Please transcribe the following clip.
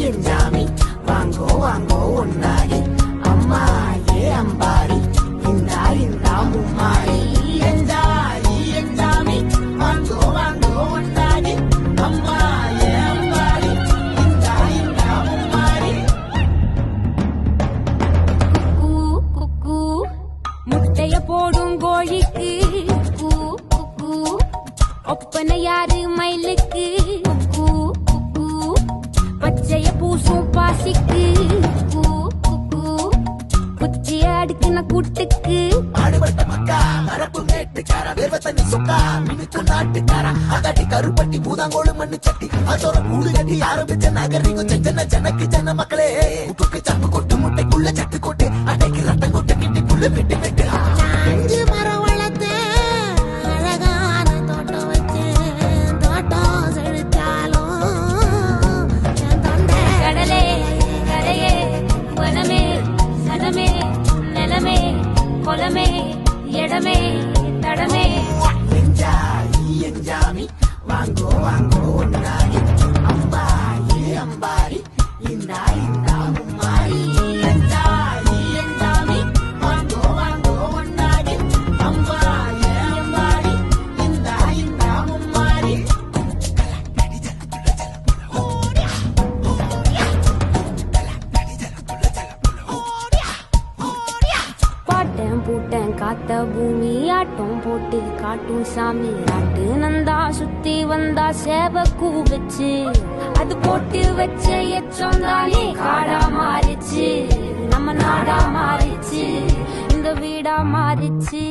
என் ஜாமி வாங்கோ வாங்கோ ஒன்னாரி அம்மா ஏ அம்பாரி இந்தா இந்தா மும்மாரி என் ஜாமி வாங்கோ வாங்கோ ஒன்னாரி அம்மா ஏ அம்பாரி இந்தா இந்தா மும்மாரி. குக்கு குக்கு முட்டைய போடும் கோழிக்கு குக்கு குக்கு ஒப்பனை யாரு மயிலுக்கு குக்கு குக்கு பச்சைய பூசும் பாசிக்கு குக்கு குக்கு குச்சிய அடுக்கின கூட்டுக்கு ஆடுபட்ட மக்கா மரப்பு மேட்டுக்கார வேர்வ தண்ணி சொக்கா மினுக்கு நாட்டுக்கார அகாட்டி கருப்பட்டி பூதாங்கோடு மண்ணு சட்டி அதோட கூடு கட்டி ஆரம்பிச்ச நாகரிகம் செஞ்சன ஜனக்கு ஜன மக்களே உப்புக்கு சப்பு கொட்டு முட்டைக்குள்ள சட்டு கொட்டு அடைக்கு ரத்தம் கொட்டு கிட்டி புல்லு வெட்டு வெட்டு. அஞ்சு மரம் வளர்த்து அழகான தோட்டம் வச்சு தோட்டம் செழித்தாலும் என் தொண்டை கடலே கரையே வனமே சனமே நிலமே கொலமே இடமே தடமே என் ஜாமி வாங்கோ வாங்கோ ஒன்னாரி அம்பா ஏ அம்பாரி இந்தா இந்தா மும்மாரி. என் ஜாமி வாங்கோ வாங்கோ ஒன்னாரி அம்பா ஏ அம்பாரி இந்தா இந்தா மும்மாரி. பாட்டன் பூட்டன் காத்த பூமி ஆட்டம் போட்டு காட்டும் சாமி நாட்டு நந்தா சுத்தி வந்தா சேவ கூ வச்சு அது போட்டு வச்ச எச்சம் தானே காடா மாறிச்சு நம்ம நாடா மாறிச்சு இந்த வீடா மாறிச்சு.